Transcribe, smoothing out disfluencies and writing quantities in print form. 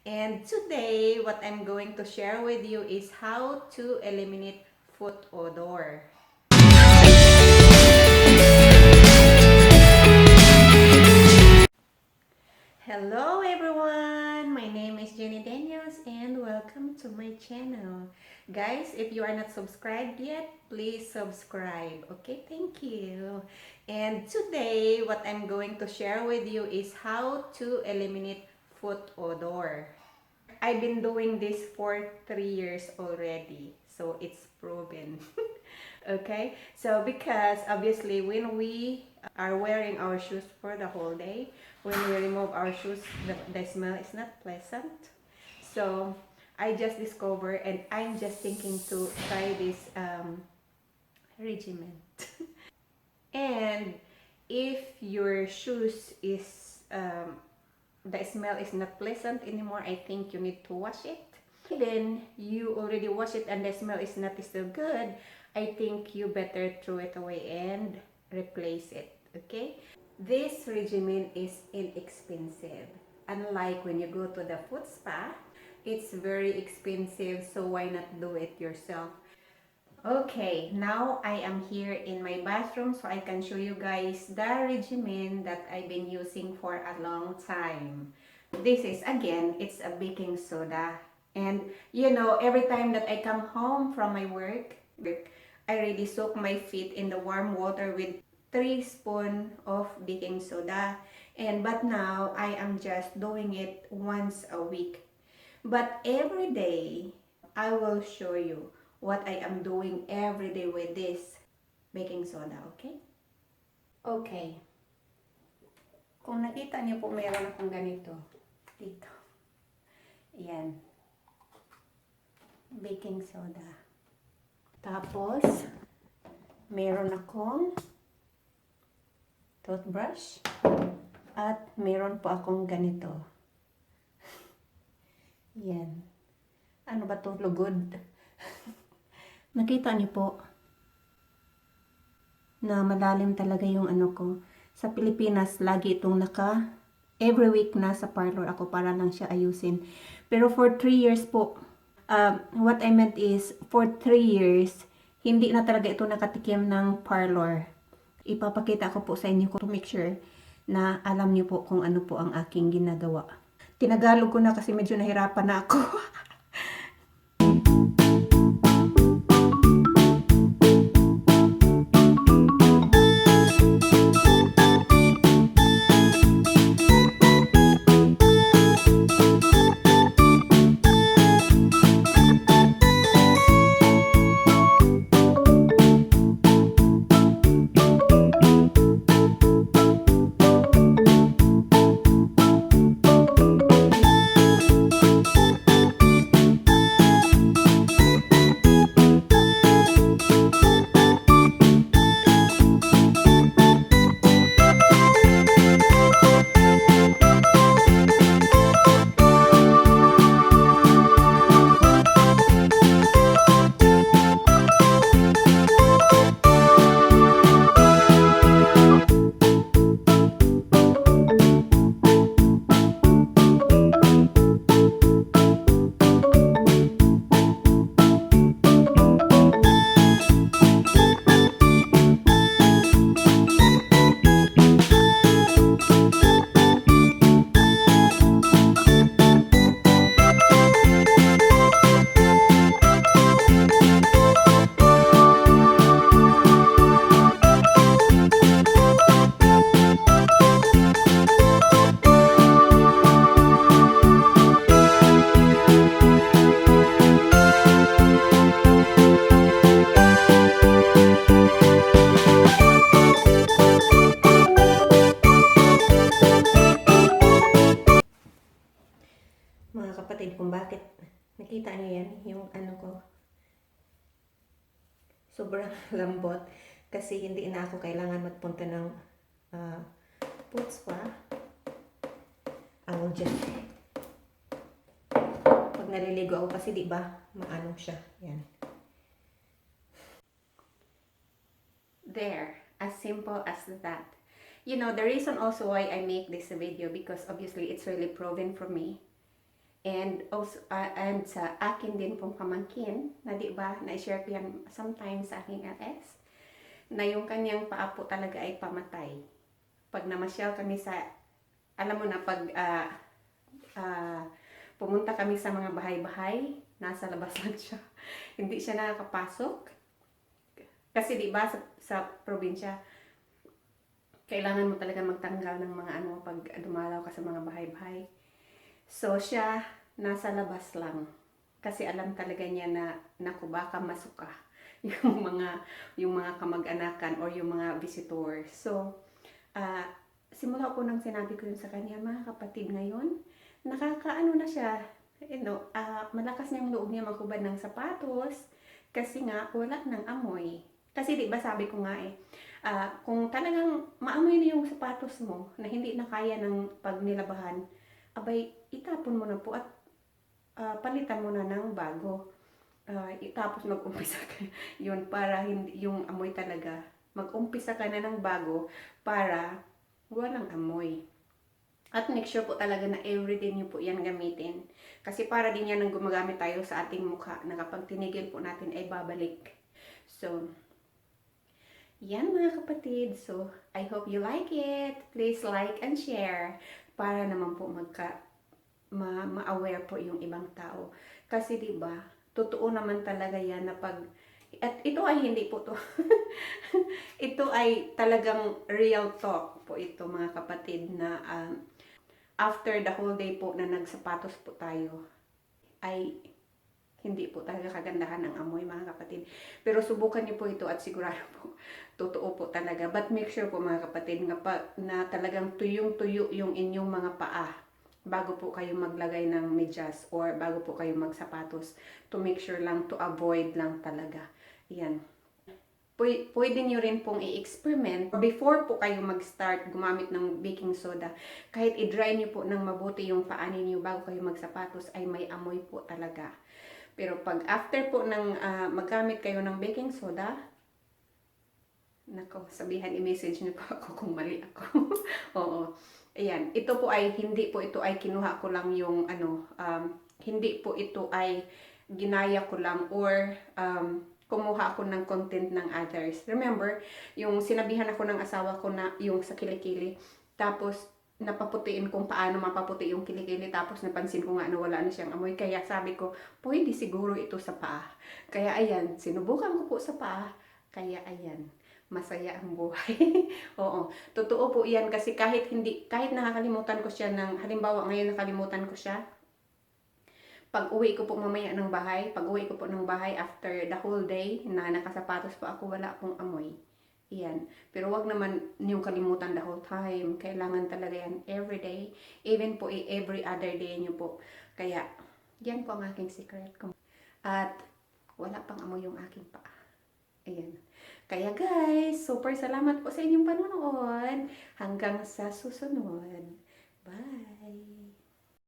And today, what I'm going to share with you is how to eliminate foot odor. Hello everyone! My name is Jenny Daniels and welcome to my channel. Guys, if you are not subscribed yet, please subscribe. Okay, thank you. And today, what I'm going to share with you is how to eliminate foot odor. I've been doing this for 3 years already, so it's proven. Okay, so because obviously when we are wearing our shoes for the whole day, when we remove our shoes, the smell is not pleasant. So I just discovered, and I'm just thinking to try this regimen. And if your shoes is the smell is not pleasant anymore, I think you need to wash it. Then you already wash it and the smell is not still good, I think you better throw it away and replace it. Okay, this regimen is inexpensive, unlike when you go to the foot spa. It's very expensive, so why not do it yourself? Okay, now I am here in my bathroom so I can show you guys the regimen that I've been using for a long time. This is, again, it's a baking soda. And you know, every time that I come home from my work, I really soak my feet in the warm water with 3 spoons of baking soda. But now I am just doing it once a week. But every day, I will show you what I am doing every day with this baking soda, okay? Okay. Kung nakita niyo po, meron akong ganito. Dito. Ayan. Baking soda. Tapos, meron akong toothbrush. At meron po akong ganito. Yan. Ano ba to? Lugod. Nakita niyo po na malalim talaga yung ano ko. Sa Pilipinas, lagi itong every week na sa parlor ako para lang siya ayusin. Pero for 3 years po, what I meant is, for 3 years, hindi na talaga ito nakatikim ng parlor. Ipapakita ko po sa inyo to make sure na alam niyo po kung ano po ang aking ginagawa. Tinagalog ko na kasi medyo nahirapan na ako. Mga kapatid, kung bakit nakita niyo yan, yung ano ko, sobrang lambot kasi hindi na ako kailangan magpunta ng foot spa. I will just, pag naliligo ako kasi di ba maano siya, yan. There, as simple as that. You know, the reason also why I make this video, because obviously it's really proven for me. And also, and sa akin din pong pamangkin, na di ba, na-share ko yan sometimes sa aking LS, na yung kanyang paa po talaga ay pamatay. Pag namasyal kami sa, alam mo na, pag pumunta kami sa mga bahay-bahay, nasa labas lang siya. Hindi siya nakakapasok. Kasi di ba sa probinsya, kailangan mo talaga magtanggal ng mga ano pag dumalaw ka sa mga bahay-bahay. So siya nasa labas lang. Kasi alam talaga niya na naku baka masuka yung mga kamag-anakan or yung mga visitor. So simula po nang sinabi ko yun sa kanya, mga kapatid, ngayon nakakaano na siya, malakas niyang loob niya maghubad ng sapatos kasi nga wala nang amoy. Kasi di ba sabi ko nga kung talagang maamoy na yung sapatos mo na hindi na kaya ng pagnilabahan, abay itapon mo na po at palitan mo na ng bago. Tapos mag-umpisa ka yun para hindi yung amoy talaga. Mag-umpisa ka na ng bago para walang amoy. At make sure po talaga na everyday nyo po yan gamitin. Kasi para din yan ang gumagamit tayo sa ating mukha na kapag tinigil po natin ay babalik. So, yan mga kapatid. So, I hope you like it. Please like and share para naman po ma-aware po yung ibang tao. Kasi 'di ba, totoo naman talaga yan na pag at ito ay hindi po to. Ito ay talagang real talk po ito mga kapatid na after the whole day po na nagsapatos po tayo ay hindi po talaga kagandahan ng amoy mga kapatid. Pero subukan niyo po ito at sigurado po totoo po talaga. But make sure po mga kapatid na talagang tuyong-tuyo yung inyong mga paa bago po kayo maglagay ng medyas or bago po kayo magsapatos, to make sure lang, to avoid lang talaga. Yan. Pwede nyo rin pong i-experiment before po kayo mag-start gumamit ng baking soda. Kahit i-dry nyo po ng mabuti yung paa ninyo bago kayo magsapatos ay may amoy po talaga. Pero pag after po ng maggamit kayo ng baking soda, nako, sabihan i-message niyo po ako kung mali ako. Oo. Ayan, ito po ay hindi po ito ay kinuha ko lang yung hindi po ito ay ginaya ko lang or kumuha ako ng content ng others. Remember, yung sinabihan ako ng asawa ko na yung sa kilikili, tapos napaputiin kung paano mapaputi yung kilikili, tapos napansin ko nga na wala na siyang amoy, kaya sabi ko, pwede siguro ito sa paa. Kaya ayan, sinubukan ko po sa paa, kaya ayan, masaya ang buhay. Oo, totoo po yan kasi kahit nakakalimutan ko siya halimbawa ngayon nakalimutan ko siya, pag uwi ko po mamaya ng bahay, after the whole day na nakasapatos po ako, wala pong amoy. Yan. Pero wag naman niyong kalimutan the whole time. Kailangan talaga yan every day. Even po every other day niyo po. Kaya, yan po ang aking secret. At wala pang amoy yung aking paa. Ayan. Kaya guys, super salamat po sa inyong panonood. Hanggang sa susunod.